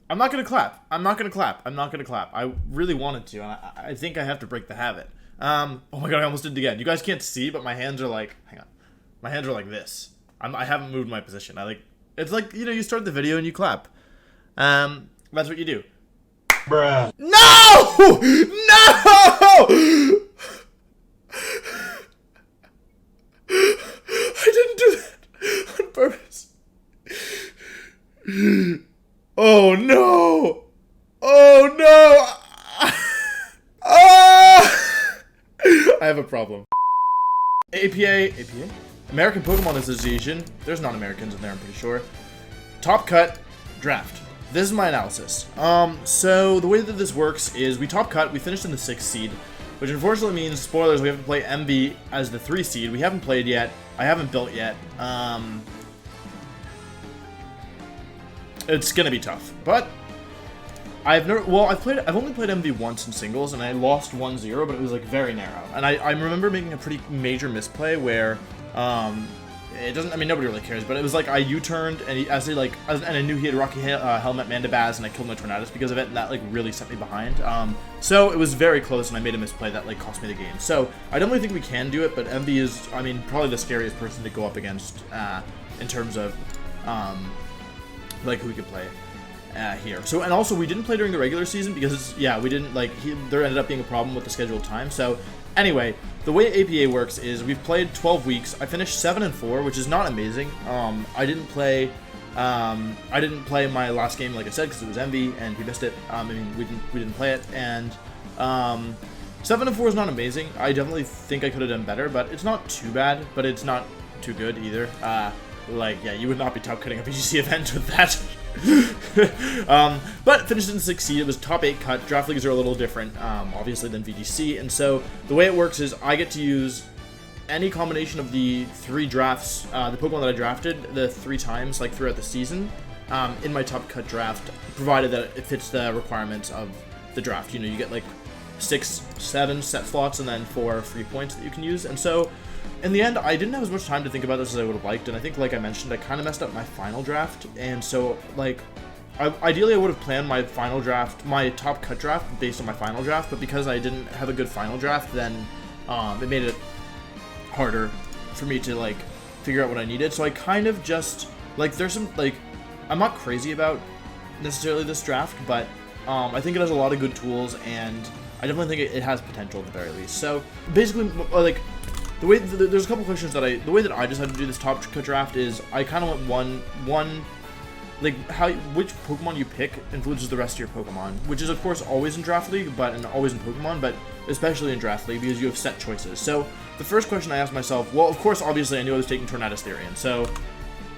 I'm not gonna clap. I'm not gonna clap. I'm not gonna clap. I really wanted to, and I think I have to break the habit. Oh my god, I almost did it again. You guys can't see, but my hands are like, hang on. My hands are like this. I haven't moved my position. It's like, you know, you start the video and you clap. That's what you do. Bruh. No! No! I didn't do that on purpose. Oh no! Oh no! Ah! I have a problem. APA? American Pokemon Association. There's non-Americans in there, I'm pretty sure. Top cut, draft. This is my analysis. So the way that this works is we top cut, we finished in the 6th seed, which unfortunately means, spoilers, we have to play MV as the 3 seed. We haven't played yet. I haven't built yet. It's gonna be tough, but I've only played MV once in singles, and I lost 1-0, but it was like very narrow. And I remember making a pretty major misplay where, it doesn't, I mean, nobody really cares, but it was like I U-turned, and and I knew he had Rocky Helmet Mandibazz, and I killed my Tornadus because of it, and that like really set me behind. So it was very close, and I made a misplay that like cost me the game. So I definitely think we can do it, but MV is, I mean, probably the scariest person to go up against in terms of like who we could play here. So, and also we didn't play during the regular season because we didn't there ended up being a problem with the scheduled time. So anyway, the way APA works is we've played 12 weeks. I finished 7-4, which is not amazing. I didn't play my last game, like I said, because it was MV and we missed it. I mean, we didn't play it, and 7-4 is not amazing. I definitely think I could have done better, but it's not too bad, but it's not too good either. You would not be top cutting a VGC event with that. But finished in 6th seed. It was top 8 cut. Draft leagues are a little different, obviously, than VGC, and so the way it works is I get to use any combination of the 3 drafts, the Pokemon that I drafted the 3 times, like throughout the season, in my top cut draft, provided that it fits the requirements of the draft. You know, you get like 6, 7 set slots and then 4 free points that you can use, and so in the end, I didn't have as much time to think about this as I would have liked, and I think, like I mentioned, I kind of messed up my final draft, and so, like, ideally I would have planned my final draft, my top cut draft, based on my final draft, but because I didn't have a good final draft, then it made it harder for me to, like, figure out what I needed, so I kind of just, like, there's some, like, I'm not crazy about necessarily this draft, but I think it has a lot of good tools, and I definitely think it has potential at the very least. So, basically, like, there's a couple questions that the way that I decided to do this top cut draft is I kind of went which Pokemon you pick influences the rest of your Pokemon, which is of course always in Draft League, and always in Pokemon, but especially in Draft League because you have set choices. So the first question I asked myself, well, of course, obviously I knew I was taking Tornadus Therian, so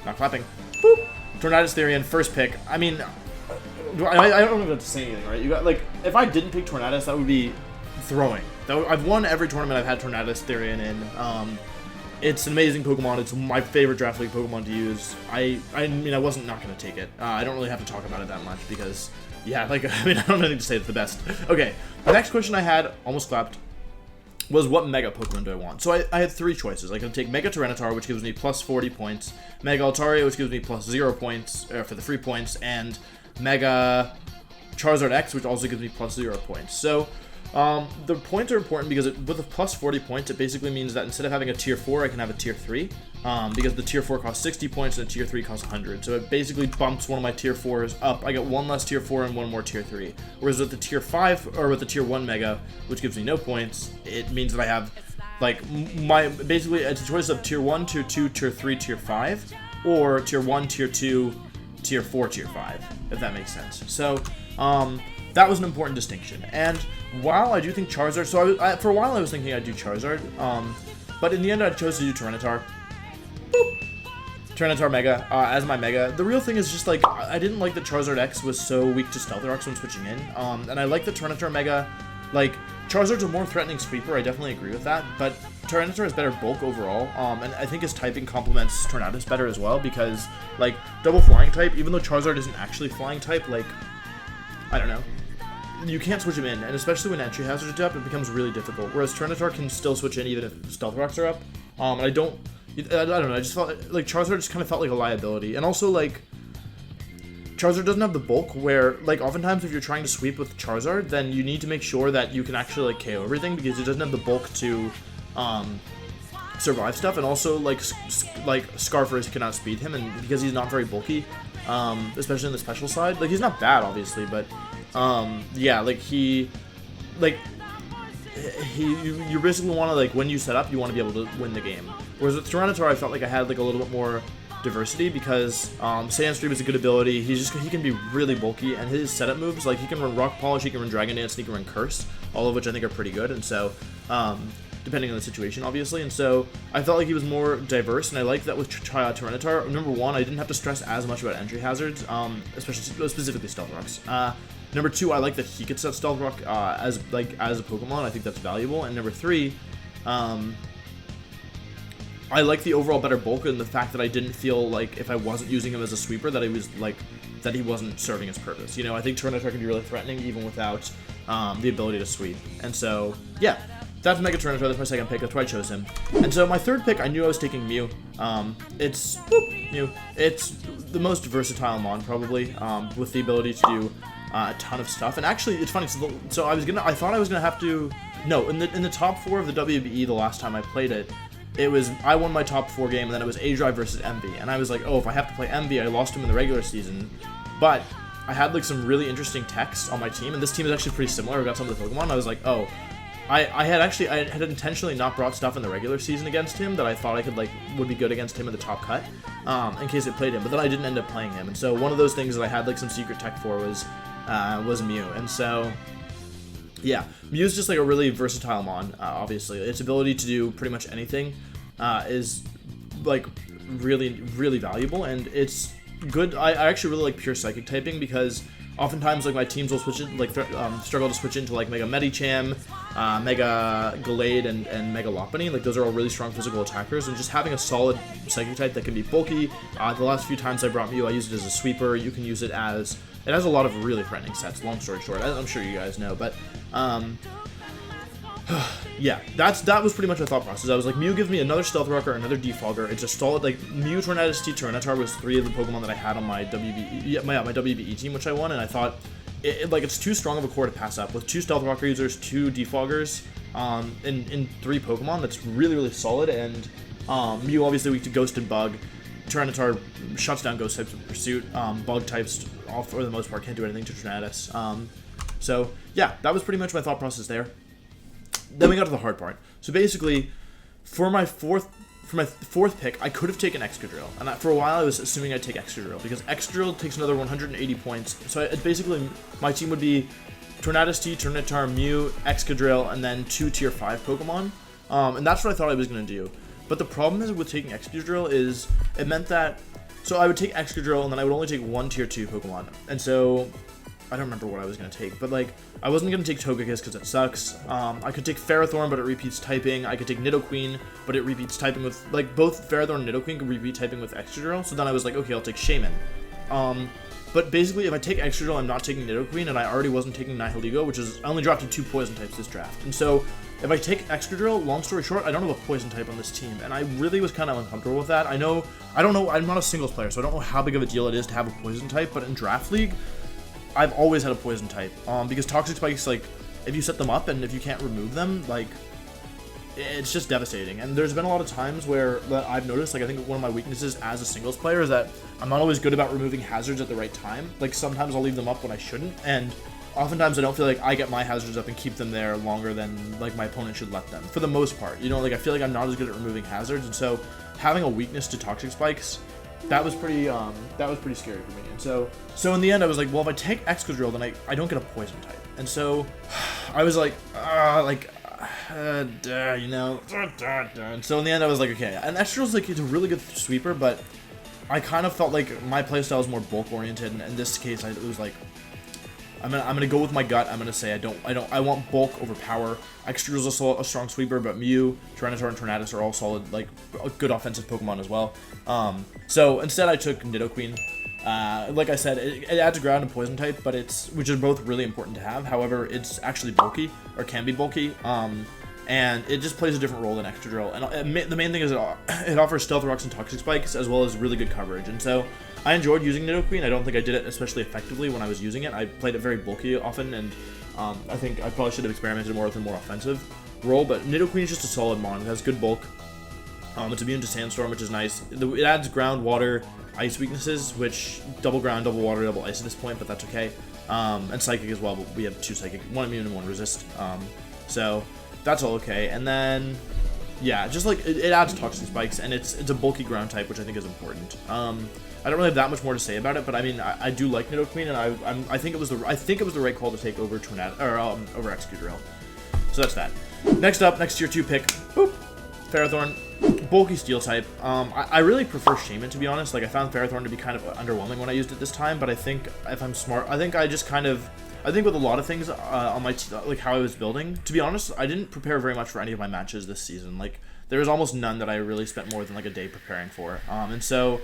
not clapping. Boop. Tornadus Therian, first pick. I mean, I don't even have to say anything, right? You got, like, if I didn't pick Tornadus, that would be throwing. I've won every tournament I've had Tornadus Therian in. It's an amazing Pokemon. It's my favorite Draft League Pokemon to use. I mean, I wasn't not going to take it. I don't really have to talk about it that much because, yeah, like, I mean, I don't have anything to say it's the best. Okay, the next question I had, almost clapped, was what Mega Pokemon do I want? So I had 3 choices. I could take Mega Tyranitar, which gives me plus 40 points, Mega Altaria, which gives me plus 0 points for the free points, and Mega Charizard X, which also gives me plus 0 points. So the points are important because with a plus 40 points, it basically means that instead of having a tier 4, I can have a tier 3, because the tier 4 costs 60 points and the tier 3 costs 100. So it basically bumps one of my tier 4s up. I get 1 less tier 4 and 1 more tier 3. Whereas with the tier 5, or with the tier 1 Mega, which gives me no points, it means that I have, like, basically it's a choice of tier 1, tier 2, tier 3, tier 5, or tier 1, tier 2, tier 4, tier 5, if that makes sense. So, that was an important distinction. And while I do think Charizard, so for a while I was thinking I'd do Charizard, but in the end I chose to do Tyranitar. Boop. Tyranitar Mega as my Mega. The real thing is just, like, I didn't like that Charizard X was so weak to Stealth Rocks when switching in, and I like the Tyranitar Mega. Like, Charizard's a more threatening sweeper, I definitely agree with that, but Tyranitar has better bulk overall, and I think his typing complements Tornadus better as well, because, like, double flying type, even though Charizard isn't actually flying type, like, I don't know, you can't switch him in, and especially when entry hazards are up, it becomes really difficult, whereas Tyranitar can still switch in even if Stealth Rocks are up, and I don't know, I just felt like Charizard just kind of felt like a liability, and also, like, Charizard doesn't have the bulk where, like, oftentimes if you're trying to sweep with Charizard, then you need to make sure that you can actually, like, KO everything, because it doesn't have the bulk to, survive stuff, and also, like Scarfers cannot speed him, and because he's not very bulky, especially on the special side, like, he's not bad, obviously, but, yeah, like, you basically want to, like, when you set up, you want to be able to win the game. Whereas with Tyranitar, I felt like I had, like, a little bit more diversity, because Sandstream is a good ability. He can be really bulky, and his setup moves, like, he can run Rock Polish, he can run Dragon Dance, and he can run Curse, all of which I think are pretty good, and so, depending on the situation, obviously, and so I felt like he was more diverse, and I liked that with Tyranitar. Number one, I didn't have to stress as much about entry hazards, specifically Stealth Rocks. Number two, I like that he could set Stealth Rock as a Pokemon. I think that's valuable. And number three, I like the overall better bulk and the fact that I didn't feel like if I wasn't using him as a sweeper that he wasn't serving his purpose. You know, I think Tyranitar can be really threatening even without the ability to sweep. And so, yeah, that's Mega Tyranitar. That's my second pick. That's why I chose him. And so my third pick, I knew I was taking Mew. It's Mew. It's the most versatile mon probably, with the ability to do a ton of stuff. And actually, it's funny. So I thought I was gonna have to. No, in the top 4 of the WBE the last time I played it. I won my top 4 game, and then it was A-Drive versus Envy, and I was like, oh, if I have to play Envy, I lost him in the regular season, but I had, like, some really interesting techs on my team, and this team is actually pretty similar. I got some of the Pokemon, I was like, oh, I had intentionally not brought stuff in the regular season against him that I thought I could, like, would be good against him in the top cut, in case I played him, but then I didn't end up playing him, and so one of those things that I had, like, some secret tech for was Mew, and so... yeah, Mew's just like a really versatile mon, obviously. Its ability to do pretty much anything is like really, really valuable, and it's good. I actually really like pure psychic typing because oftentimes like my teams will switch it, like struggle to switch into like Mega Medicham, Mega Gallade, and Mega Lopunny. Like those are all really strong physical attackers, and just having a solid psychic type that can be bulky. The last few times I brought Mew, I used it as a sweeper. You can use it as... it has a lot of really threatening sets, long story short. I'm sure you guys know, but, yeah, that was pretty much my thought process. I was like, Mew gives me another Stealth Rocker, another Defogger. It's a solid, like, Mew, Tornadus, Tyranitar was 3 of the Pokemon that I had on my my WBE team, which I won, and I thought, it's too strong of a core to pass up. With 2 Stealth Rocker users, 2 Defoggers, in 3 Pokemon, that's really, really solid, and, Mew obviously weak to Ghost and Bug. Tyranitar shuts down Ghost types with Pursuit. Bug types, all for the most part, can't do anything to Tornadus. So yeah, that was pretty much my thought process there. Then we got to the hard part. So basically, for my fourth pick, I could have taken Excadrill, and for a while I was assuming I'd take Excadrill because Excadrill takes another 180 points. So basically, my team would be Tornadus T, Tyranitar, Mew, Excadrill, and then 2 tier 5 Pokemon. And that's what I thought I was gonna do. But the problem is with taking Excadrill is it meant that, so I would take Excadrill and then I would only take 1 tier 2 Pokemon. And so, I don't remember what I was going to take, but like, I wasn't going to take Togekiss because it sucks. I could take Ferrothorn, but it repeats typing. I could take Nidoqueen, but it repeats typing with, like, both Ferrothorn and Nidoqueen could repeat typing with Excadrill. So then I was like, okay, I'll take Shaman. But basically, if I take Excadrill, I'm not taking Nidoqueen, and I already wasn't taking Nihilego, which is, I only dropped to 2 poison types this draft. And so, if I take Excadrill, long story short, I don't have a poison type on this team, and I really was kind of uncomfortable with that. I don't know, I'm not a singles player, so I don't know how big of a deal it is to have a poison type, but in Draft League, I've always had a poison type, because Toxic Spikes, like, if you set them up and if you can't remove them, like, it's just devastating. And there's been a lot of times where that I've noticed, like, I think one of my weaknesses as a singles player is that I'm not always good about removing hazards at the right time. Like, sometimes I'll leave them up when I shouldn't, and oftentimes I don't feel like I get my hazards up and keep them there longer than, like, my opponent should let them, for the most part. You know, like, I feel like I'm not as good at removing hazards, and so having a weakness to Toxic Spikes, that was pretty scary for me. And so in the end, I was like, well, if I take Excadrill, then I don't get a poison type. And so I was like, you know, and so in the end, I was like, okay. And Excadrill's like, it's a really good sweeper, but I kind of felt like my playstyle is more bulk oriented, and in this case, it was like, I'm gonna go with my gut. I'm gonna say I want bulk over power. Excadrill's a strong sweeper, but Mew, Tyranitar, and Tornadus are all solid, like, good offensive Pokemon as well. So instead I took Nidoqueen. Like I said, it adds a ground and poison type, but which are both really important to have. However, it's actually bulky, or can be bulky. And it just plays a different role than Excadrill. And the main thing is it offers Stealth Rocks and Toxic Spikes, as well as really good coverage. And so I enjoyed using Nidoqueen. I don't think I did it especially effectively when I was using it. I played it very bulky often, and I think I probably should have experimented more with a more offensive role, but Nidoqueen is just a solid mon. It has good bulk. It's immune to Sandstorm, which is nice. It adds ground, water, ice weaknesses, which double ground, double water, double ice at this point, but that's okay. And Psychic as well, but we have 2 Psychic, 1 immune and 1 resist. So that's all okay. And then, yeah, just like it adds Toxin Spikes, and it's a bulky ground type, which I think is important. I don't really have that much more to say about it, but I mean, I do like Nidoqueen, and I think it was the right call to take over Tornado or over Excadrill. So that's that. Next up, next tier 2 pick, boop, Ferrothorn. Bulky Steel type. I really prefer Shaman, to be honest. Like, I found Ferrothorn to be kind of underwhelming when I used it this time, but I think if I'm smart, I think with a lot of things on my like how I was building, to be honest, I didn't prepare very much for any of my matches this season. Like, there was almost none that I really spent more than like a day preparing for. And so,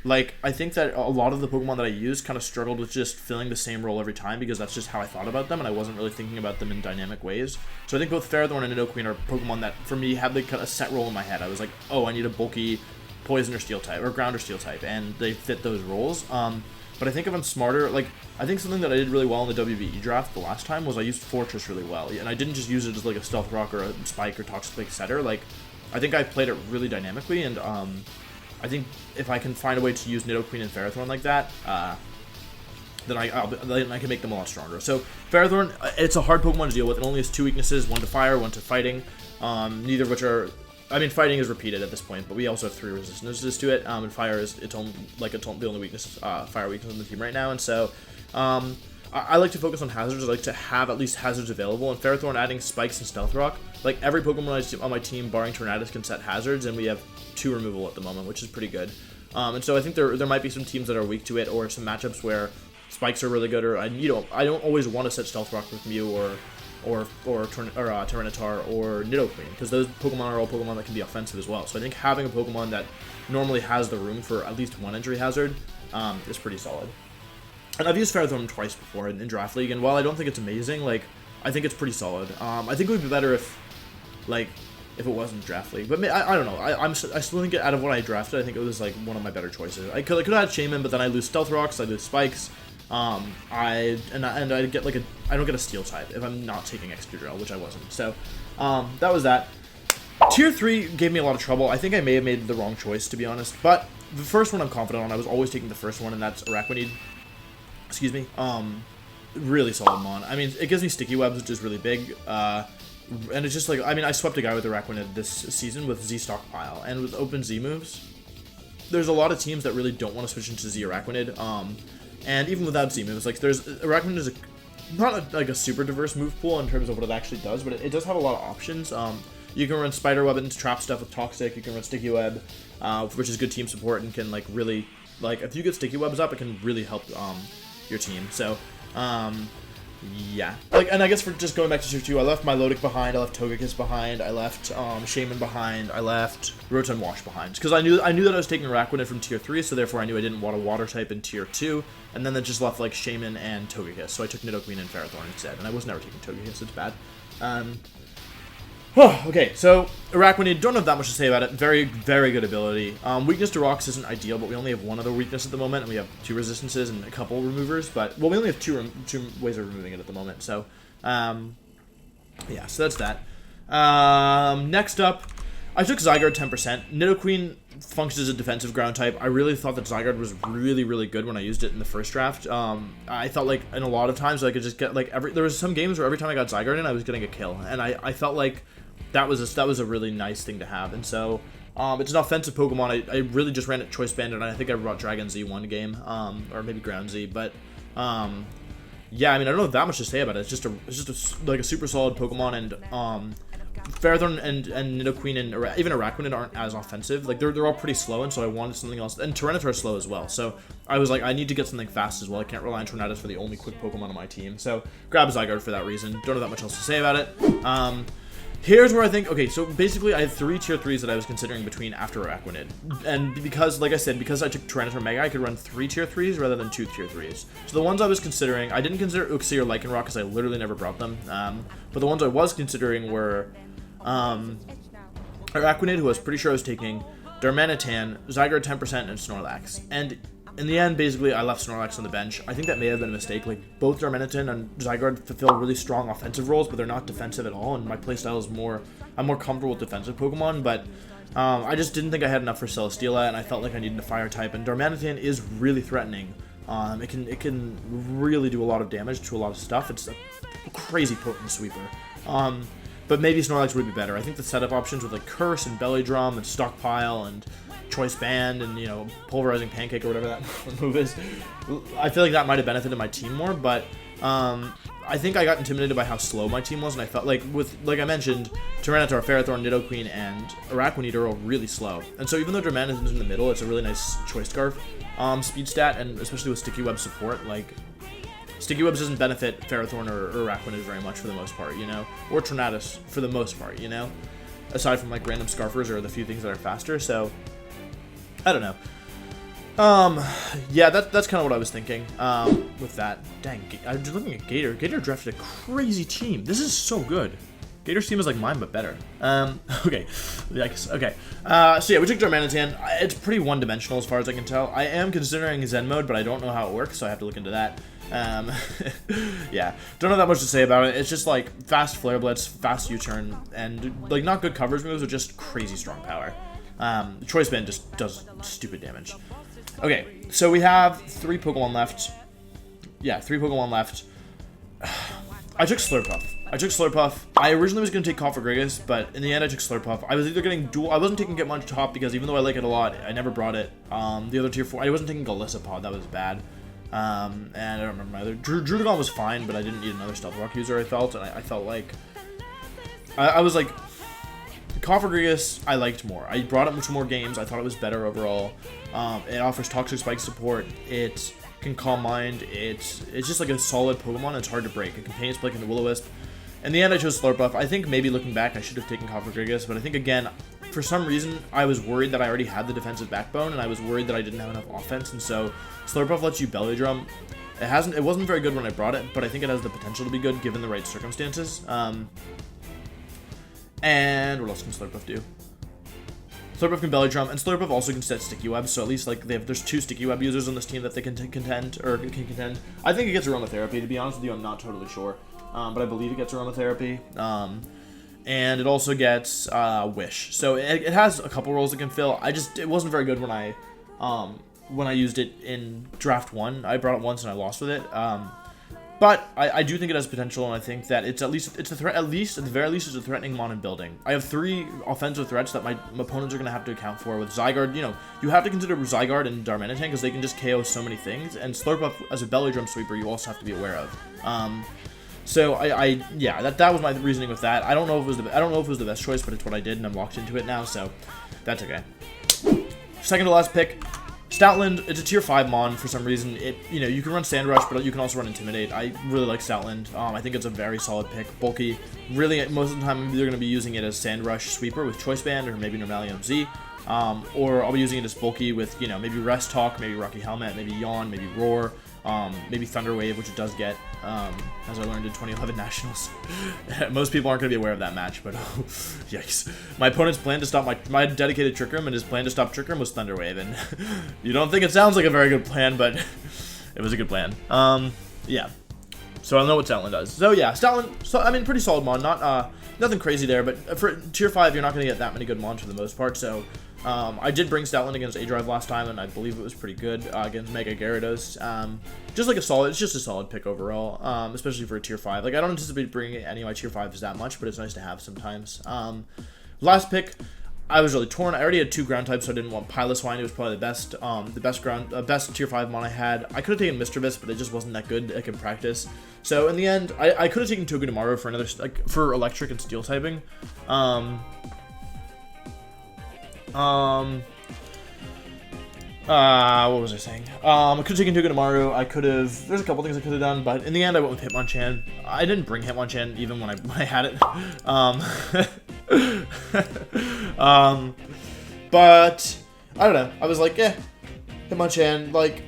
like, I think that a lot of the Pokemon that I used kind of struggled with just filling the same role every time, because that's just how I thought about them, and I wasn't really thinking about them in dynamic ways. So I think both Ferrothorn and Nidoqueen are Pokemon that, for me, had like a set role in my head. I was like, oh, I need a bulky Poison or Steel type, or Ground or Steel type, and they fit those roles. But I think if I'm smarter, like, I think something that I did really well in the WBE draft the last time was I used Fortress really well, and I didn't just use it as like a Stealth Rock or a Spike or Toxic Spike setter. Like, I think I played it really dynamically, and I think if I can find a way to use Nidoqueen and Ferrothorn like that, then I can make them a lot stronger. So Ferrothorn, it's a hard Pokemon to deal with. It only has 2 weaknesses, 1 to Fire, 1 to Fighting, neither of which are, I mean, Fighting is repeated at this point, but we also have 3 resistances to it, and Fire is the only weakness, Fire weakness on the team right now, and so I like to focus on hazards. I like to have at least hazards available, and Ferrothorn adding Spikes and Stealth Rock, like, every Pokemon on my team, barring Tornadus, can set hazards, and we have 2 removal at the moment, which is pretty good. And so I think there might be some teams that are weak to it, or some matchups where Spikes are really good, or I don't always want to set Stealth Rock with Mew or Tyranitar or Nidoqueen, because those Pokemon are all Pokemon that can be offensive as well. So I think having a Pokemon that normally has the room for at least 1 injury hazard is pretty solid. And I've used Ferrothorn twice before in Draft League, and while I don't think it's amazing, like, I think it's pretty solid. I think it would be better if it wasn't Draft League, but I don't know. I still think out of what I drafted, I think it was like one of my better choices. I could have had Shaman, but then I lose Stealth Rocks, I lose Spikes. I get like I don't get a Steel type if I'm not taking Excadrill, which I wasn't. So that was that. Tier 3 gave me a lot of trouble. I think I may have made the wrong choice, to be honest. But the first one I'm confident on. I was always taking the first one, and that's Araquanid. Excuse me. Really solid mon. I mean, it gives me Sticky Webs, which is really big. And it's just like, I mean, I swept a guy with Araquanid this season with Z Stockpile, and with open Z moves, there's a lot of teams that really don't want to switch into Z Araquanid. And even without Z moves, like, Araquanid is not a super diverse move pool in terms of what it actually does, but it does have a lot of options. You can run Spider Web into trap stuff with Toxic. You can run Sticky Web, which is good team support and can, like, really, like, if you get Sticky Webs up, it can really help your team. So, yeah. Like, and I guess for just going back to Tier 2, I left Milotic behind, I left Togekiss behind, I left Shaman behind, I left Rotom Wash behind. Because I knew that I was taking Araquanid from Tier 3, so therefore I knew I didn't want a Water type in Tier 2, and then that just left, like, Shaman and Togekiss, so I took Nidoqueen and Ferrothorn instead, and I was never taking Togekiss, it's bad. Okay, so Araquanid, don't have that much to say about it. Very, very good ability. Weakness to rocks isn't ideal, but we only have 1 other weakness at the moment, and we have 2 resistances and a couple removers, but, well, we only have two ways of removing it at the moment, so, yeah, so that's that. Next up, I took Zygarde 10%. Nidoqueen functions as a defensive ground type. I really thought that Zygarde was really, really good when I used it in the first draft. I felt like in a lot of times I could just get, like, there was some games where every time I got Zygarde in, I was getting a kill, and I felt like that was a really nice thing to have, and so it's an offensive Pokemon. I really just ran it Choice Banded, and I think I brought Dragon Z one game, or maybe Ground Z, but yeah, I mean, I don't know that much to say about it. It's just like a super solid Pokemon, and Ferrothorn and Nidoqueen and even Araquanid aren't as offensive. Like, they're all pretty slow, and so I wanted something else. And Tyranitar is slow as well, so I was like, I need to get something fast as well. I can't rely on Tornadus for the only quick Pokemon on my team, so grab Zygarde for that reason. Don't have that much else to say about it. Here's where I think, okay, so basically I had 3 Tier 3s that I was considering between after Araquanid. And because, like I said, because I took Tyranitar Mega, I could run 3 Tier 3s rather than 2 Tier 3s. So the ones I was considering, I didn't consider Uxie or Lycanroc because I literally never brought them. But the ones I was considering were Araquanid, who I was pretty sure I was taking, Darmanitan, Zygarde 10%, and Snorlax. And in the end, basically, I left Snorlax on the bench. I think that may have been a mistake. Like, both Darmanitan and Zygarde fulfill really strong offensive roles, but they're not defensive at all, and my playstyle is more... I'm more comfortable with defensive Pokemon, but I just didn't think I had enough for Celesteela, and I felt like I needed a Fire type, and Darmanitan is really threatening. It can really do a lot of damage to a lot of stuff. It's a crazy potent sweeper. But maybe Snorlax would be better. I think the setup options with like Curse and Belly Drum and Stockpile and Choice Band and, you know, Pulverizing Pancake or whatever that move is, I feel like that might have benefited my team more, but I think I got intimidated by how slow my team was, and I felt like, like I mentioned, Tyranitar, Ferrothorn, Nidoqueen, and Araquanid are all really slow. And so even though Darmanitan's in the middle, it's a really nice Choice Scarf speed stat, and especially with Sticky Web support, like, Sticky Webs doesn't benefit Ferrothorn or Araquanid very much for the most part, you know? Or Tornadus for the most part, you know? Aside from, like, random Scarfers or the few things that are faster, so... I don't know. Yeah, that's kind of what I was thinking, with that. Dang, I'm just looking at Gator. Gator drafted a crazy team. This is so good. Gator's team is like mine, but better. Okay. Yikes. Okay. So yeah, we took Darmanitan. It's pretty one-dimensional as far as I can tell. I am considering Zen mode, but I don't know how it works, so I have to look into that. Yeah, don't know that much to say about it. It's just like fast Flare Blitz, fast U-turn, and like not good coverage moves, but just crazy strong power. Choice Band just does stupid damage. Okay, so we have 3 Pokemon left. Yeah, 3 Pokemon left. I took Slurpuff. I originally was going to take Cofagrigus, but in the end I took Slurpuff. I was either getting dual... I wasn't taking Getmon Top because even though I like it a lot, I never brought it. The other tier 4... I wasn't taking Golisopod, that was bad. And I don't remember either. Druddigon was fine, but I didn't need another Stealth Rock user, I felt. And I felt like... I was like... Cofagrigus, I liked more. I brought it to more games. I thought it was better overall. It offers Toxic Spike support. It can Calm Mind. It's just like a solid Pokemon. It's hard to break. It can Pain Spike into Will-O-Wisp. In the end, I chose Slurpuff. I think maybe looking back, I should have taken Cofagrigus, but I think, again, for some reason, I was worried that I already had the defensive backbone, and I was worried that I didn't have enough offense, and so Slurpuff lets you Belly Drum. It wasn't very good when I brought it, but I think it has the potential to be good given the right circumstances. And what else can Slurpuff do? Slurpuff can Belly Drum, and Slurpuff also can set Sticky Web, so at least like there's 2 Sticky Web users on this team that they can contend. I think it gets Aromatherapy, to be honest with you, I'm not totally sure. But I believe it gets Aromatherapy. And it also gets Wish. So it has a couple roles it can fill. It wasn't very good when I used it in Draft 1. I brought it once and I lost with it. But I do think it has potential, and I think that it's at the very least, it's a threatening mon in building. I have 3 offensive threats that my opponents are going to have to account for. With Zygarde, you know, you have to consider Zygarde and Darmanitan because they can just KO so many things, and Slurpuff as a Belly Drum sweeper you also have to be aware of. So yeah, that was my reasoning with that. I don't know if it was the best choice, but it's what I did, and I'm locked into it now, so that's okay. Second to last pick. Stoutland, it's a tier 5 mon for some reason. You can run Sand Rush, but you can also run Intimidate. I really like Stoutland. I think it's a very solid pick. Bulky. Really, most of the time, I'm either going to be using it as Sand Rush Sweeper with Choice Band, or maybe Normalium Z. Or I'll be using it as Bulky with, maybe Rest Talk, maybe Rocky Helmet, maybe Yawn, maybe Roar, maybe Thunder Wave, which it does get, as I learned in 2011 Nationals. Most people aren't going to be aware of that match, but yikes. My opponent's plan to stop my dedicated Trick Room, and his plan to stop Trick Room was Thunder Wave, and you don't think it sounds like a very good plan, but it was a good plan. Yeah. So I don't know what Stoutland does. So yeah, Stoutland, pretty solid mon, nothing crazy there, but for tier 5, you're not going to get that many good mons for the most part, so I did bring Stoutland against A-Drive last time, and I believe it was pretty good against Mega Gyarados. It's just a solid pick overall, especially for a tier 5. Like, I don't anticipate bringing any of my tier 5s that much, but it's nice to have sometimes. Last pick, I was really torn. I already had 2 ground types, so I didn't want Piloswine. It was probably the best tier 5 mon I had. I could have taken Mr. Vis, but it just wasn't that good like in practice. So in the end, I could have taken Togedemaru for another, for electric and steel typing. What was I saying? I could have taken Togedemaru. There's a couple things I could have done, but in the end I went with Hitmonchan. I didn't bring Hitmonchan even when I had it. But I don't know. I was like, Hitmonchan, like,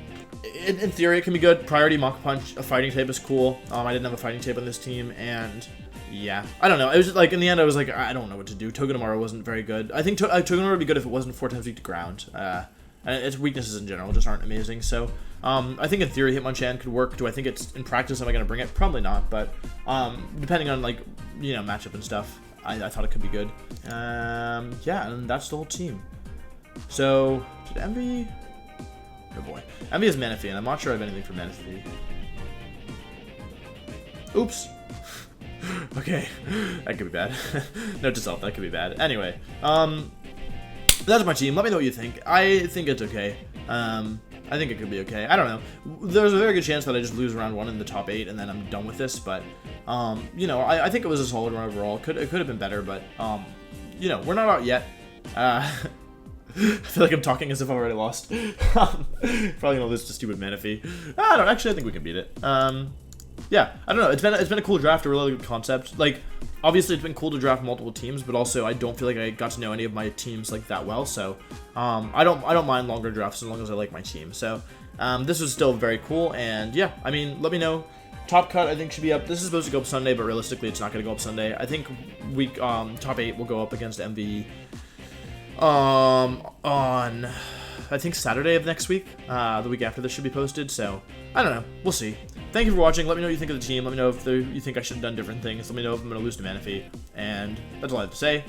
in theory it can be good. Priority Mach Punch, a fighting type is cool. I didn't have a fighting type on this team, and yeah, I don't know. It was just, like, in the end I was like, I don't know what to do. Togedemaru wasn't very good. I think Togedemaru would be good if it wasn't 4 times weak to ground. and its weaknesses in general just aren't amazing. So I think in theory Hitmonchan could work. Do I think it's in practice? Am I going to bring it? Probably not. But depending on like matchup and stuff, I thought it could be good. Yeah, and that's the whole team. So did Envy? Oh boy, Envy is Manaphy, and I'm not sure I have anything for Manaphy. Oops. Okay, that could be bad. Note to self, that could be bad. Anyway, that's my team. Let me know what you think. I think it's okay. I think it could be okay. I don't know. There's a very good chance that I just lose round 1 in the top 8 and then I'm done with this. But, I think it was a solid run overall. It could have been better, but, we're not out yet. I feel like I'm talking as if I already lost. Probably gonna lose to stupid Manaphy. I think we can beat it. Yeah, I don't know. It's been a cool draft, a really good concept. Like, obviously, it's been cool to draft multiple teams, but also I don't feel like I got to know any of my teams like that well. So, I don't mind longer drafts as long as I like my team. So, this was still very cool. And yeah, I mean, let me know. Top cut I think should be up. This is supposed to go up Sunday, but realistically, it's not going to go up Sunday. I think week top 8 will go up against MV on I think Saturday of next week. The week after this should be posted. So I don't know. We'll see. Thank you for watching. Let me know what you think of the team. Let me know if you think I should have done different things. Let me know if I'm going to lose to Manaphy. And that's all I have to say.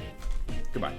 Goodbye.